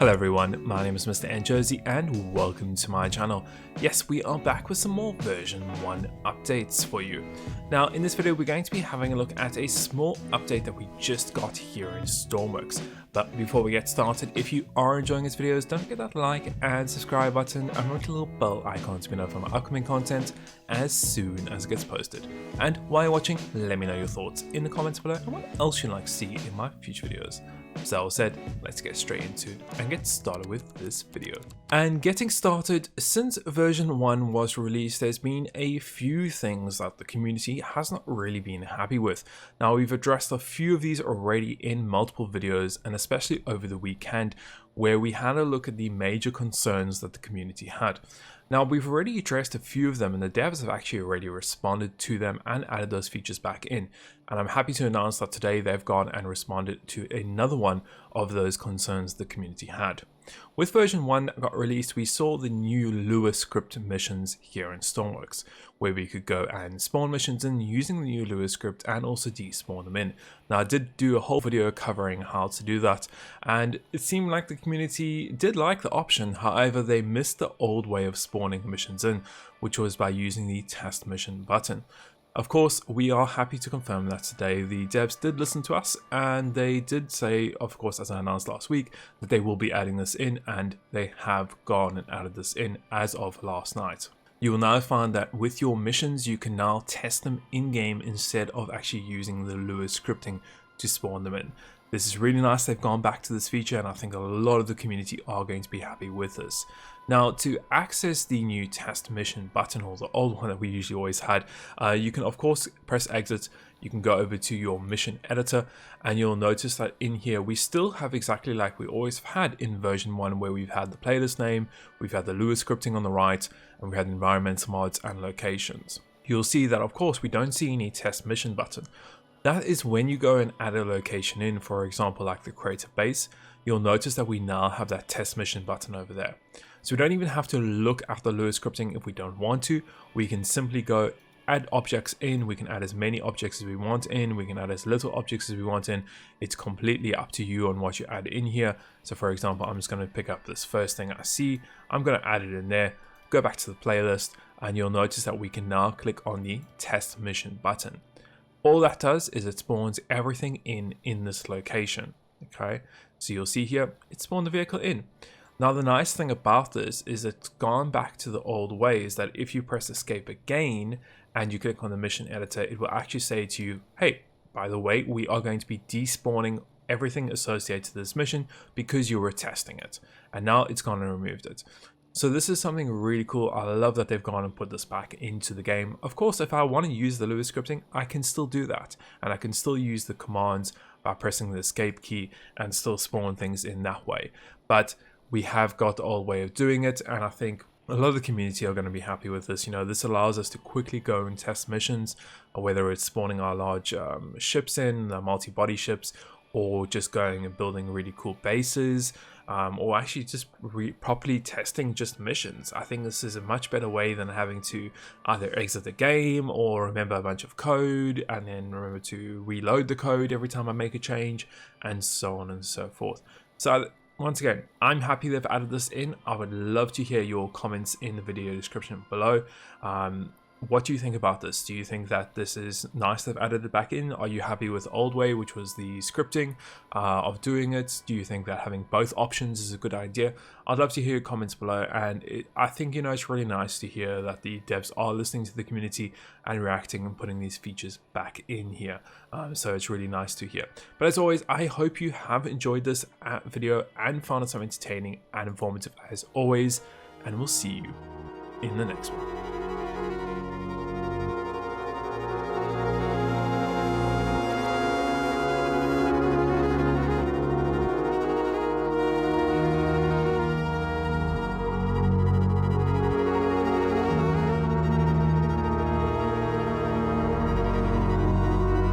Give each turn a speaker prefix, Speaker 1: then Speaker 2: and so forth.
Speaker 1: Hello everyone, my name is MrNJersey and welcome to my channel. Yes, we are back with some more version 1 updates for you. Now in this video we're going to be having a look at a small update that we just got here in Stormworks. But before we get started, if you are enjoying these videos, don't forget that like and subscribe button and hit the little bell icon to be notified of my upcoming content as soon as it gets posted. And while you're watching, let me know your thoughts in the comments below and what else you'd like to see in my future videos. So all said, let's get straight into it and get started with this video. And getting started, since version 1 was released, there's been a few things that the community has not really been happy with. Now we've addressed a few of these already in multiple videos, and especially over the weekend, where we had a look at the major concerns that the community had. Now we've already addressed a few of them and the devs have actually already responded to them and added those features back in. And I'm happy to announce that today they've gone and responded to another one of those concerns the community had. With version 1 that got released, we saw the new Lua script missions here in Stormworks, where we could go and spawn missions in using the new Lua script and also despawn them in. Now I did do a whole video covering how to do that, and it seemed like the community did like the option. However, they missed the old way of spawning missions in, which was by using the test mission button. Of course, we are happy to confirm that today the devs did listen to us, and they did say, of course, as I announced last week, that they will be adding this in, and they have gone and added this in as of last night. You will now find that with your missions, you can now test them in-game instead of actually using the Lua scripting to spawn them in. This is really nice. They've gone back to this feature, and I think a lot of the community are going to be happy with this. Now, to access the new test mission button, or the old one that we usually always had, you can of course press exit. You can go over to your mission editor, and you'll notice that in here we still have exactly like we always have had in version 1, where we've had the playlist name, we've had the Lua scripting on the right, and we had environmental mods and locations. You'll see that of course we don't see any test mission button. That is when you go and add a location in, for example like the creator base, you'll notice that we now have that test mission button over there. So we don't even have to look at the Lua scripting if we don't want to. We can simply go add objects in. We can add as many objects as we want in. We can add as little objects as we want in. It's completely up to you on what you add in here. So for example, I'm just going to pick up this first thing I see. I'm going to add it in there, go back to the playlist, and you'll notice that we can now click on the test mission button. All that does is it spawns everything in this location. Okay, so you'll see here, it spawned the vehicle in. Now the nice thing about this is it's gone back to the old ways, that if you press escape again and you click on the mission editor, it will actually say to you, hey, by the way, we are going to be despawning everything associated to this mission because you were testing it. And now it's gone and removed it. So this is something really cool. I love that they've gone and put this back into the game. Of course, if I want to use the Lua scripting, I can still do that. And I can still use the commands by pressing the escape key and still spawn things in that way. But we have got the old way of doing it, and I think a lot of the community are going to be happy with this. You know, this allows us to quickly go and test missions, whether it's spawning our large ships in, the multi-body ships, or just going and building really cool bases, or actually just properly testing just missions. I think this is a much better way than having to either exit the game or remember a bunch of code and then remember to reload the code every time I make a change, and so on and so forth. So once again, I'm happy they've added this in. I would love to hear your comments in the video description below. What do you think about this? Do you think that this is nice they've added it back in? Are you happy with the old way, which was the scripting of doing it? Do you think that having both options is a good idea? I'd love to hear your comments below, and I think, you know, it's really nice to hear that the devs are listening to the community and reacting and putting these features back in here. So it's really nice to hear. But as always, I hope you have enjoyed this video and found it so entertaining and informative as always, and we'll see you in the next one.